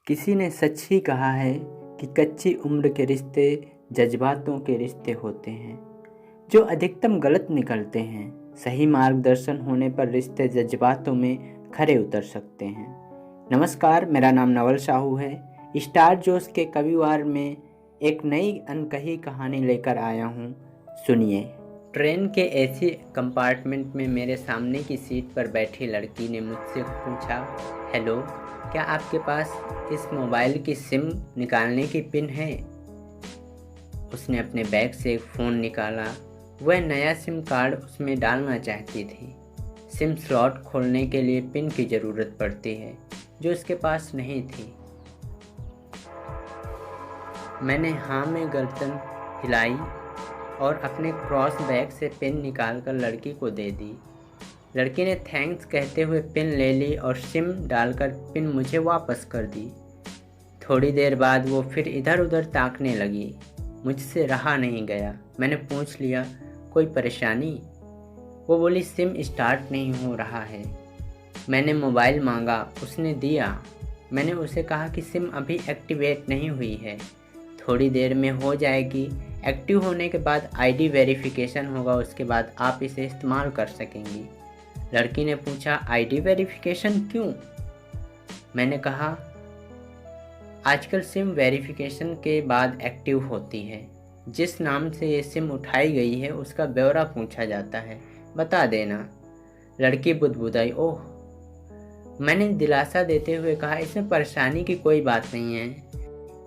किसी ने सच ही कहा है कि कच्ची उम्र के रिश्ते जज्बातों के रिश्ते होते हैं जो अधिकतम गलत निकलते हैं। सही मार्गदर्शन होने पर रिश्ते जज्बातों में खरे उतर सकते हैं। नमस्कार, मेरा नाम नवल साहू है। स्टार जोश के कविवार में एक नई अनकही कहानी लेकर आया हूँ, सुनिए। ट्रेन के एसी कंपार्टमेंट में मेरे सामने की सीट पर बैठी लड़की ने मुझसे पूछा, हेलो, क्या आपके पास इस मोबाइल की सिम निकालने की पिन है? उसने अपने बैग से एक फ़ोन निकाला। वह नया सिम कार्ड उसमें डालना चाहती थी। सिम स्लॉट खोलने के लिए पिन की ज़रूरत पड़ती है जो उसके पास नहीं थी। मैंने हाँ में गर्दन हिलाई और अपने क्रॉस बैग से पिन निकालकर लड़की को दे दी। लड़की ने थैंक्स कहते हुए पिन ले ली और सिम डालकर पिन मुझे वापस कर दी। थोड़ी देर बाद वो फिर इधर उधर ताकने लगी। मुझसे रहा नहीं गया। मैंने पूछ लिया, कोई परेशानी? वो बोली, सिम स्टार्ट नहीं हो रहा है। मैंने मोबाइल मांगा, उसने दिया। मैंने उसे कहा कि सिम अभी एक्टिवेट नहीं हुई है, थोड़ी देर में हो जाएगी। एक्टिव होने के बाद आईडी वेरिफिकेशन होगा, उसके बाद आप इसे इस्तेमाल कर सकेंगी। लड़की ने पूछा, आईडी वेरिफिकेशन क्यों? मैंने कहा, आजकल सिम वेरिफिकेशन के बाद एक्टिव होती है। जिस नाम से ये सिम उठाई गई है उसका ब्यौरा पूछा जाता है, बता देना। लड़की बुदबुदाई, ओह। मैंने दिलासा देते हुए कहा, इसमें परेशानी की कोई बात नहीं है।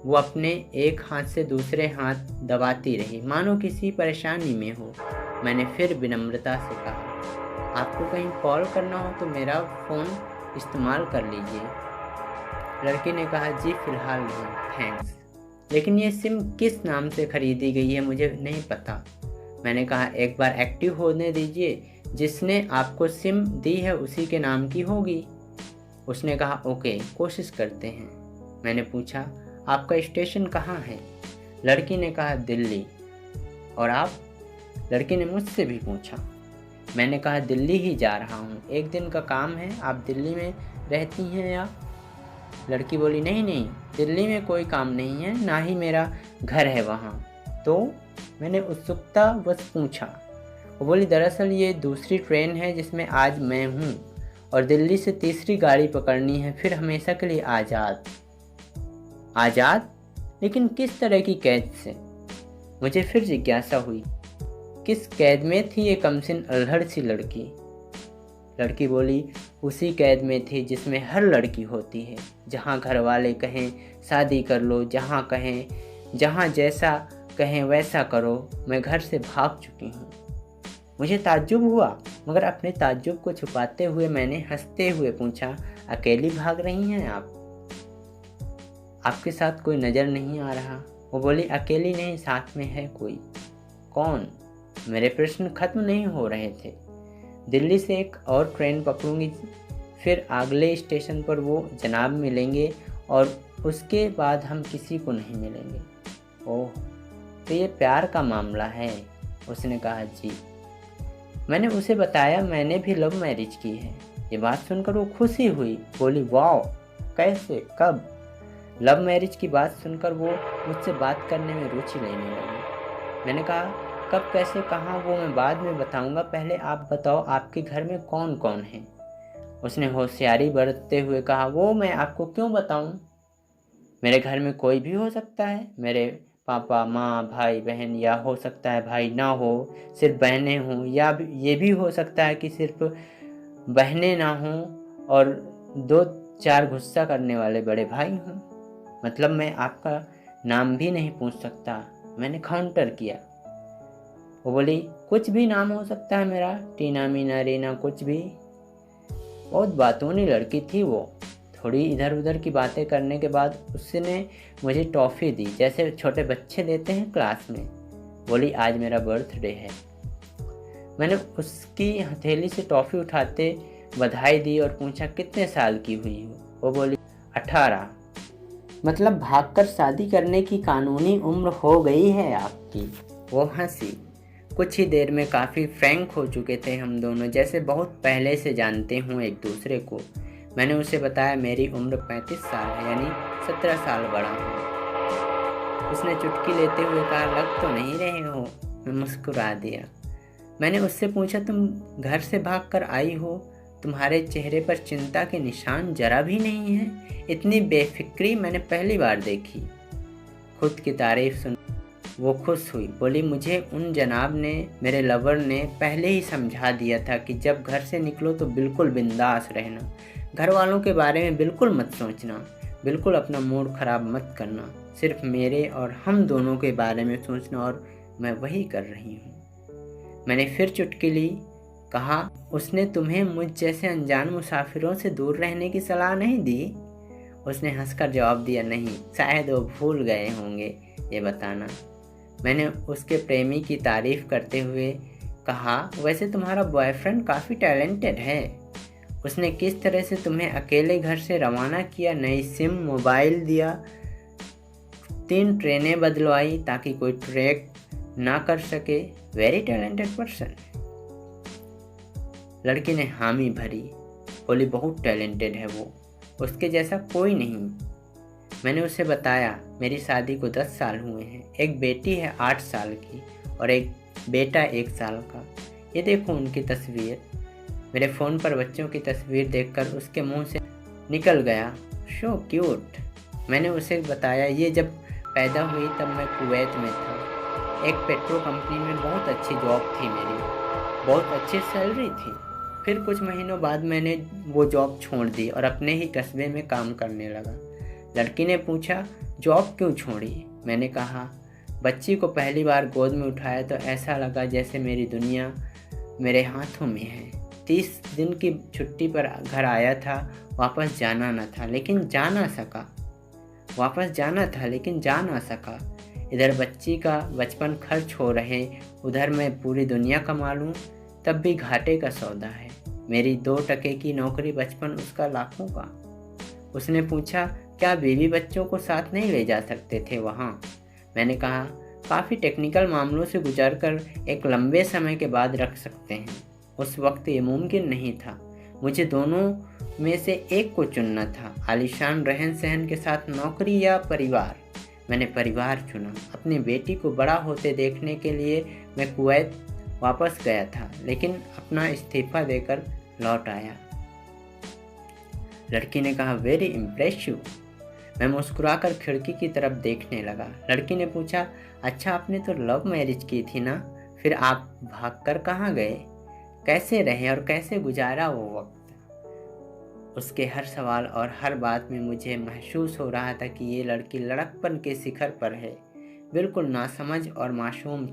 वो अपने एक हाथ से दूसरे हाथ दबाती रही, मानो किसी परेशानी में हो। मैंने फिर विनम्रता से कहा, आपको कहीं कॉल करना हो तो मेरा फ़ोन इस्तेमाल कर लीजिए। लड़की ने कहा, जी फ़िलहाल नहीं, थैंक्स। लेकिन ये सिम किस नाम से ख़रीदी गई है मुझे नहीं पता। मैंने कहा, एक बार एक्टिव होने दीजिए, जिसने आपको सिम दी है उसी के नाम की होगी। उसने कहा, ओके, कोशिश करते हैं। मैंने पूछा, आपका स्टेशन कहाँ है? लड़की ने कहा, दिल्ली। और आप? लड़की ने मुझसे भी पूछा। मैंने कहा, दिल्ली ही जा रहा हूँ, एक दिन का काम है। आप दिल्ली में रहती हैं या? लड़की बोली, नहीं नहीं, दिल्ली में कोई काम नहीं है, ना ही मेरा घर है वहाँ। तो मैंने उत्सुकता बस पूछा। वो बोली, दरअसल ये दूसरी ट्रेन है जिसमें आज मैं हूँ और दिल्ली से तीसरी गाड़ी पकड़नी है, फिर हमेशा के लिए आज़ाद। आज़ाद? लेकिन किस तरह की कैद से? मुझे फिर जिज्ञासा हुई, किस कैद में थी ये कमसिन अल्हड़ सी लड़की? लड़की बोली, उसी कैद में थी जिसमें हर लड़की होती है, जहाँ घर वाले कहें शादी कर लो, जहाँ कहें, जहाँ जैसा कहें वैसा करो। मैं घर से भाग चुकी हूँ। मुझे ताज्जुब हुआ, मगर अपने ताज्जुब को छुपाते हुए मैंने हंसते हुए पूछा, अकेली भाग रही हैं आप? आपके साथ कोई नज़र नहीं आ रहा? वो बोली, अकेली नहीं, साथ में है कोई। कौन? मेरे प्रश्न खत्म नहीं हो रहे थे। दिल्ली से एक और ट्रेन पकड़ूंगी, फिर अगले स्टेशन पर वो जनाब मिलेंगे और उसके बाद हम किसी को नहीं मिलेंगे। ओह, तो ये प्यार का मामला है? उसने कहा, जी। मैंने उसे बताया मैंने भी लव मैरिज की है। ये बात सुनकर वो खुशी हुई, बोली, वाह, कैसे, कब? लव मैरिज की बात सुनकर वो मुझसे बात करने में रुचि लेने लगी। मैंने कहा, कब, कैसे, कहाँ, वो मैं बाद में बताऊंगा, पहले आप बताओ आपके घर में कौन कौन है? उसने होशियारी बरतते हुए कहा, वो मैं आपको क्यों बताऊं? मेरे घर में कोई भी हो सकता है, मेरे पापा, माँ, भाई, बहन, या हो सकता है भाई ना हो, सिर्फ बहनें हों, या ये भी हो सकता है कि सिर्फ बहनें ना हों और दो चार गुस्सा करने वाले बड़े भाई हों। मतलब मैं आपका नाम भी नहीं पूछ सकता? मैंने काउंटर किया। वो बोली, कुछ भी नाम हो सकता है मेरा, टीना, मीना, रीना, कुछ भी। बहुत बातूनी लड़की थी वो। थोड़ी इधर उधर की बातें करने के बाद उसने मुझे टॉफ़ी दी, जैसे छोटे बच्चे देते हैं क्लास में। बोली, आज मेरा बर्थडे है। मैंने उसकी हथेली से टॉफ़ी उठाते बधाई दी और पूछा, कितने साल की हुई हो? वो बोली, 18। मतलब भागकर शादी करने की कानूनी उम्र हो गई है आपकी? वो हंसी। कुछ ही देर में काफ़ी फ्रैंक हो चुके थे हम दोनों, जैसे बहुत पहले से जानते हों एक दूसरे को। मैंने उसे बताया मेरी उम्र 35 साल है, यानी 17 साल बड़ा हूँ। उसने चुटकी लेते हुए कहा, लग तो नहीं रहे हो। मैं मुस्कुरा दिया। मैंने उससे पूछा, तुम घर से भागकर आई हो, तुम्हारे चेहरे पर चिंता के निशान जरा भी नहीं है। इतनी बेफिक्री मैंने पहली बार देखी। खुद की तारीफ सुन वो खुश हुई, बोली, मुझे उन जनाब ने, मेरे लवर ने पहले ही समझा दिया था कि जब घर से निकलो तो बिल्कुल बिंदास रहना, घर वालों के बारे में बिल्कुल मत सोचना, बिल्कुल अपना मूड ख़राब मत करना, सिर्फ मेरे और हम दोनों के बारे में सोचना, और मैं वही कर रही हूँ। मैंने फिर चुटकी ली। कहा, उसने तुम्हें मुझ जैसे अनजान मुसाफिरों से दूर रहने की सलाह नहीं दी? उसने हंसकर जवाब दिया, नहीं, शायद वो भूल गए होंगे ये बताना। मैंने उसके प्रेमी की तारीफ़ करते हुए कहा, वैसे तुम्हारा बॉयफ्रेंड काफ़ी टैलेंटेड है। उसने किस तरह से तुम्हें अकेले घर से रवाना किया, नई सिम, मोबाइल दिया, 3 ट्रेनें बदलवाई ताकि कोई ट्रैक ना कर सके। Very talented person. लड़की ने हामी भरी, बोली, बहुत टैलेंटेड है वो, उसके जैसा कोई नहीं। मैंने उसे बताया, मेरी शादी को 10 साल हुए हैं, एक बेटी है 8 साल की और एक बेटा 1 साल का। ये देखो उनकी तस्वीर। मेरे फ़ोन पर बच्चों की तस्वीर देखकर उसके मुंह से निकल गया, सो क्यूट। मैंने उसे बताया, ये जब पैदा हुई तब मैं कुवैत में था, एक पेट्रो कंपनी में बहुत अच्छी जॉब थी मेरी, बहुत अच्छी सैलरी थी। फिर कुछ महीनों बाद मैंने वो जॉब छोड़ दी और अपने ही कस्बे में काम करने लगा। लड़की ने पूछा, जॉब क्यों छोड़ी? मैंने कहा, बच्ची को पहली बार गोद में उठाया तो ऐसा लगा जैसे मेरी दुनिया मेरे हाथों में है। 30 दिन की छुट्टी पर घर आया था, वापस जाना न था लेकिन जा ना सका। वापस जाना था लेकिन जा ना सका। इधर बच्ची का बचपन खर्च हो रहे, उधर मैं पूरी दुनिया कमा लूँ तब भी घाटे का सौदा है। मेरी 2 टके की नौकरी, बचपन उसका लाखों का। उसने पूछा, क्या बीवी बच्चों को साथ नहीं ले जा सकते थे वहाँ? मैंने कहा, काफ़ी टेक्निकल मामलों से गुजरकर एक लंबे समय के बाद रख सकते हैं। उस वक्त ये मुमकिन नहीं था। मुझे दोनों में से एक को चुनना था, आलीशान रहन सहन के साथ नौकरी या परिवार। मैंने परिवार चुना। अपनी बेटी को बड़ा होते देखने के लिए मैं कुवैत वापस गया था, लेकिन अपना इस्तीफा देकर लौट आया। लड़की ने कहा, वेरी इम्प्रेसिव। मैं मुस्कुराकर खिड़की की तरफ देखने लगा। लड़की ने पूछा, अच्छा आपने तो लव मैरिज की थी ना, फिर आप भागकर कहाँ गए? कैसे रहे और कैसे गुजारा वो वक्त? उसके हर सवाल और हर बात में मुझे महसूस हो रहा था कि ये लड़की लड़कपन के शिखर पर है, बिल्कुल नासमझ और मासूम,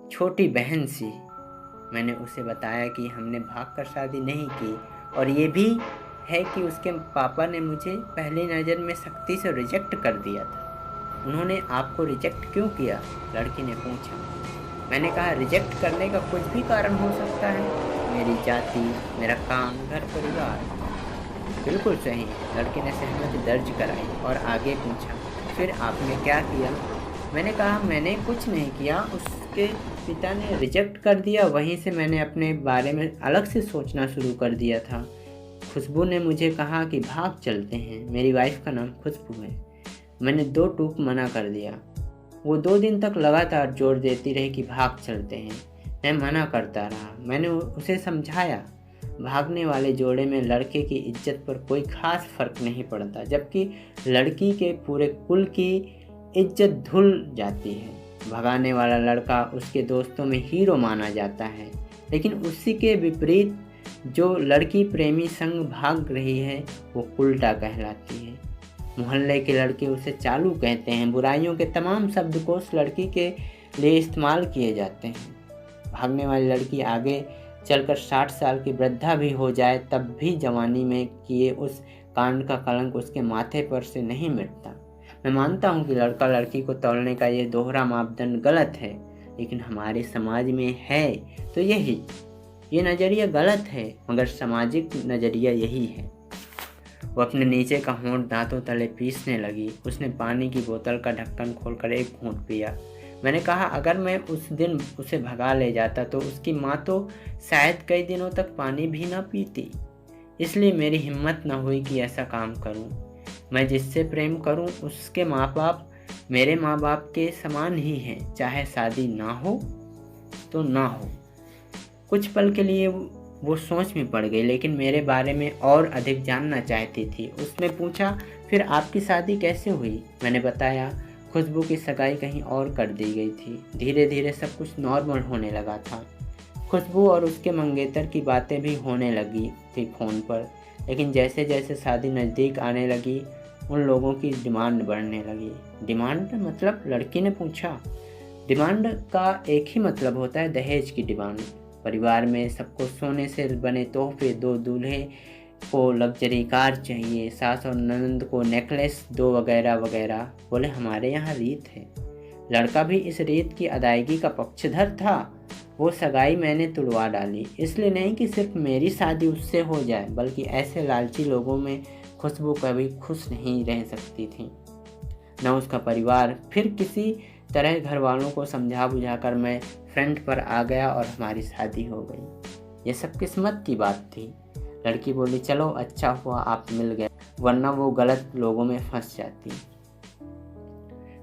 छोटी बहन सी। मैंने उसे बताया कि हमने भागकर शादी नहीं की, और ये भी है कि उसके पापा ने मुझे पहली नज़र में सख्ती से रिजेक्ट कर दिया था। उन्होंने आपको रिजेक्ट क्यों किया? लड़की ने पूछा। मैंने कहा, रिजेक्ट करने का कुछ भी कारण हो सकता है, मेरी जाति, मेरा काम, घर परिवार। बिल्कुल सही। लड़की ने सहमति दर्ज कराई और आगे पूछा, फिर आपने क्या किया? मैंने कहा, मैंने कुछ नहीं किया, उसके पिता ने रिजेक्ट कर दिया। वहीं से मैंने अपने बारे में अलग से सोचना शुरू कर दिया था। खुशबू ने मुझे कहा कि भाग चलते हैं। मेरी वाइफ का नाम खुशबू है। मैंने 2 टूक मना कर दिया। वो 2 दिन तक लगातार जोर देती रही कि भाग चलते हैं। मैं मना करता रहा। मैंने उसे समझाया, भागने वाले जोड़े में लड़के की इज्जत पर कोई खास फर्क नहीं पड़ता, जबकि लड़की के पूरे कुल की इज्जत धुल जाती है। भगाने वाला लड़का उसके दोस्तों में हीरो माना जाता है, लेकिन उसी के विपरीत जो लड़की प्रेमी संग भाग रही है वो उल्टा कहलाती है। मोहल्ले के लड़के उसे चालू कहते हैं। बुराइयों के तमाम शब्दकोश लड़की के लिए इस्तेमाल किए जाते हैं। भागने वाली लड़की आगे चलकर 60 साल की वृद्धा भी हो जाए तब भी जवानी में किए उस कांड का कलंक उसके माथे पर से नहीं मिटता। मैं मानता हूँ कि लड़का लड़की को तौलने का ये दोहरा मापदंड गलत है, लेकिन हमारे समाज में है तो ये नज़रिया गलत है, मगर सामाजिक नज़रिया यही है। वो अपने नीचे का होंठ दांतों तले पीसने लगी। उसने पानी की बोतल का ढक्कन खोलकर एक घूंट पिया। मैंने कहा, अगर मैं उस दिन उसे भगा ले जाता तो उसकी माँ तो शायद कई दिनों तक पानी भी ना पीती। इसलिए मेरी हिम्मत न हुई कि ऐसा काम करूं। मैं जिससे प्रेम करूं उसके माँ बाप मेरे माँ बाप के समान ही हैं, चाहे शादी ना हो तो ना हो। कुछ पल के लिए वो सोच में पड़ गई, लेकिन मेरे बारे में और अधिक जानना चाहती थी। उसने पूछा, फिर आपकी शादी कैसे हुई? मैंने बताया, खुशबू की सगाई कहीं और कर दी गई थी। धीरे धीरे सब कुछ नॉर्मल होने लगा था। खुशबू और उसके मंगेतर की बातें भी होने लगी थी फ़ोन पर, लेकिन जैसे जैसे शादी नज़दीक आने लगी उन लोगों की डिमांड बढ़ने लगी। डिमांड मतलब? लड़की ने पूछा। डिमांड का एक ही मतलब होता है, दहेज की डिमांड। परिवार में सबको सोने से बने तोहफे दो, दूल्हे को लग्जरी कार चाहिए, सास और ननंद को नेकलेस दो, वगैरह वगैरह। बोले, हमारे यहाँ रीत है। लड़का भी इस रीत की अदायगी का पक्षधर था। वो सगाई मैंने तुड़वा डाली, इसलिए नहीं कि सिर्फ मेरी शादी उससे हो जाए, बल्कि ऐसे लालची लोगों में खुशबू कभी खुश नहीं रह सकती थी, न उसका परिवार। फिर किसी तरह घर वालों को समझा बुझाकर मैं फ्रंट पर आ गया और हमारी शादी हो गई। ये सब किस्मत की बात थी। लड़की बोली, चलो अच्छा हुआ आप मिल गए, वरना वो गलत लोगों में फंस जाती।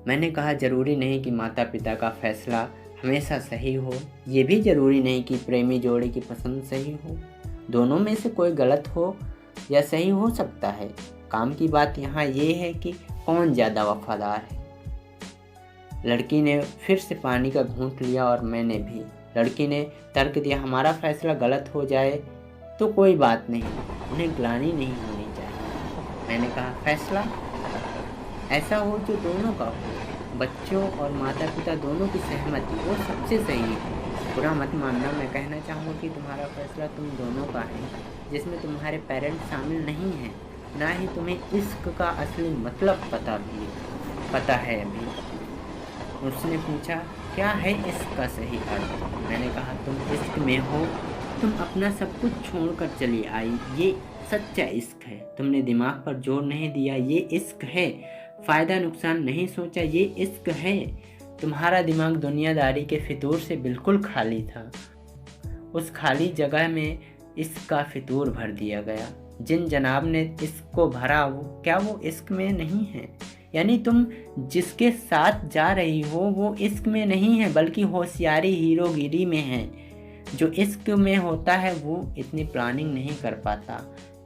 मैंने कहा, जरूरी नहीं कि माता पिता का फैसला हमेशा सही हो, ये भी जरूरी नहीं कि प्रेमी जोड़ी की पसंद सही हो। दोनों में से कोई गलत हो या सही हो सकता है। काम की बात यहाँ ये है कि कौन ज़्यादा वफादार है। लड़की ने फिर से पानी का घूंट लिया और मैंने भी। लड़की ने तर्क दिया, हमारा फैसला गलत हो जाए तो कोई बात नहीं, उन्हें ग्लानि नहीं होनी चाहिए। मैंने कहा, फैसला ऐसा हो जो दोनों का हो, बच्चों और माता पिता दोनों की सहमति, वो सबसे सही है। बुरा मत मानना, मैं कहना चाहूँगा कि तुम्हारा फैसला तुम दोनों का है, जिसमें तुम्हारे पेरेंट्स शामिल नहीं हैं, ना ही तुम्हें इश्क का असली मतलब पता है अभी। उसने पूछा, क्या है इश्क का सही अर्थ? मैंने कहा, तुम इश्क में हो, तुम अपना सब कुछ छोड़कर चली आई, ये सच्चा इश्क है। तुमने दिमाग पर जोर नहीं दिया, ये इश्क है। फ़ायदा नुकसान नहीं सोचा, ये इश्क है। तुम्हारा दिमाग दुनियादारी के फितूर से बिल्कुल खाली था। उस खाली जगह में इश्क का फितूर भर दिया गया। जिन जनाब ने इश्क को भरा, क्या वो इश्क में नहीं है? यानी तुम जिसके साथ जा रही हो वो इश्क में नहीं है, बल्कि होशियारी हीरोगिरी में है। जो इश्क में होता है वो इतनी प्लानिंग नहीं कर पाता,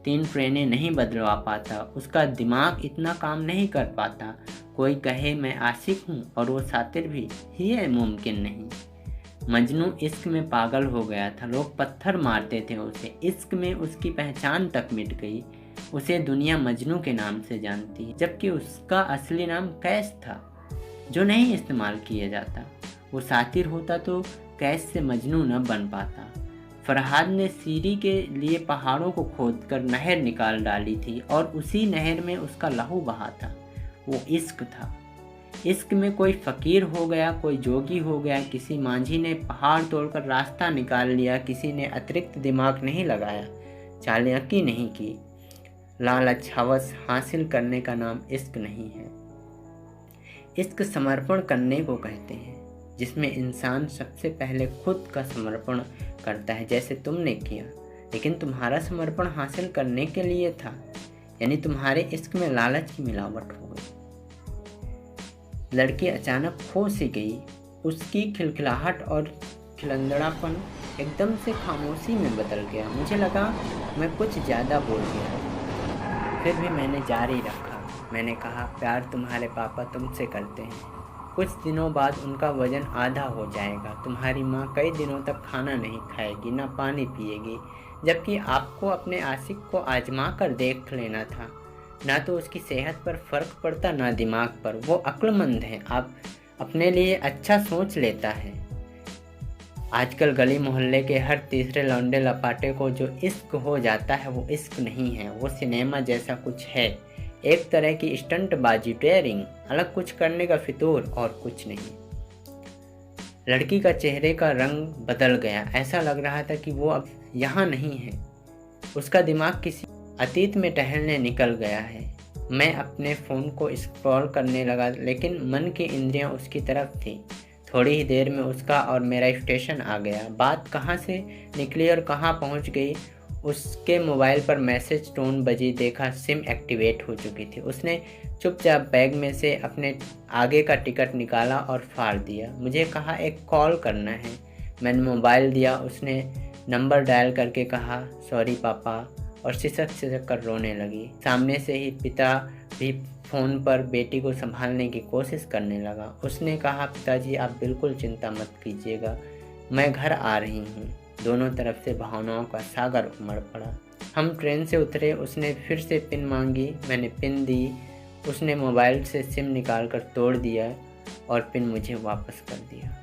3 ट्रेनें नहीं बदलवा पाता, उसका दिमाग इतना काम नहीं कर पाता। कोई कहे मैं आशिक हूँ और वो सातिर भी, ये मुमकिन नहीं। मजनू इश्क में पागल हो गया था, लोग पत्थर मारते थे उसे। इश्क में उसकी पहचान तक मिट गई। उसे दुनिया मजनू के नाम से जानती है, जबकि उसका असली नाम कैस था, जो नहीं इस्तेमाल किया जाता। वो सातिर होता तो कैस से मजनू न बन पाता। फरहाद ने सीरी के लिए पहाड़ों को खोदकर नहर निकाल डाली थी और उसी नहर में उसका लहू बहा था। वो इश्क था। इश्क में कोई फ़कीर हो गया, कोई जोगी हो गया, किसी मांझी ने पहाड़ तोड़कर रास्ता निकाल लिया, किसी ने अतिरिक्त दिमाग नहीं लगाया, चालाकी नहीं की। लालच, हवस हासिल करने का नाम इश्क नहीं है। इश्क समर्पण करने को कहते हैं, जिसमें इंसान सबसे पहले खुद का समर्पण करता है, जैसे तुमने किया। लेकिन तुम्हारा समर्पण हासिल करने के लिए था, यानी तुम्हारे इश्क में लालच की मिलावट हो गई। लड़की अचानक खो सी गई। उसकी खिलखिलाहट और खिलंदड़ापन एकदम से खामोशी में बदल गया। मुझे लगा मैं कुछ ज़्यादा बोल गया, फिर भी मैंने जारी रखा। मैंने कहा, प्यार तुम्हारे पापा तुमसे करते हैं। कुछ दिनों बाद उनका वजन आधा हो जाएगा। तुम्हारी माँ कई दिनों तक खाना नहीं खाएगी, ना पानी पिएगी, जबकि आपको अपने आशिक को आजमा कर देख लेना था। ना तो उसकी सेहत पर फ़र्क पड़ता, ना दिमाग पर। वो अक्लमंद है, आप अपने लिए अच्छा सोच लेता है। आजकल गली मोहल्ले के हर तीसरे लौंडे लपाटे को जो इश्क हो जाता है, वो इश्क नहीं है, वो सिनेमा जैसा कुछ है। एक तरह की स्टंटबाजी, डेयरिंग, अलग कुछ करने का फितूर और कुछ नहीं। लड़की का चेहरे का रंग बदल गया। ऐसा लग रहा था कि वो अब यहाँ नहीं है। उसका दिमाग किसी अतीत में टहलने निकल गया है। मैं अपने फ़ोन को स्क्रॉल करने लगा, लेकिन मन की इंद्रियां उसकी तरफ थी। थोड़ी ही देर में उसका और मेरा स्टेशन आ गया। बात कहाँ से निकली और कहाँ पहुँच गई, उसके मोबाइल पर मैसेज टोन बजी, देखा सिम एक्टिवेट हो चुकी थी। उसने चुपचाप बैग में से अपने आगे का टिकट निकाला और फाड़ दिया। मुझे कहा एक कॉल करना है। मैंने मोबाइल दिया। उसने नंबर डायल करके कहा सॉरी पापा, और सिसक सिसक कर रोने लगी। सामने से ही पिता भी फ़ोन पर बेटी को संभालने की कोशिश करने लगा। उसने कहा पिताजी आप बिल्कुल चिंता मत कीजिएगा, मैं घर आ रही हूँ। दोनों तरफ से भावनाओं का सागर उमड़ पड़ा। हम ट्रेन से उतरे। उसने फिर से पिन मांगी। मैंने पिन दी। उसने मोबाइल से सिम निकाल कर तोड़ दिया और पिन मुझे वापस कर दिया।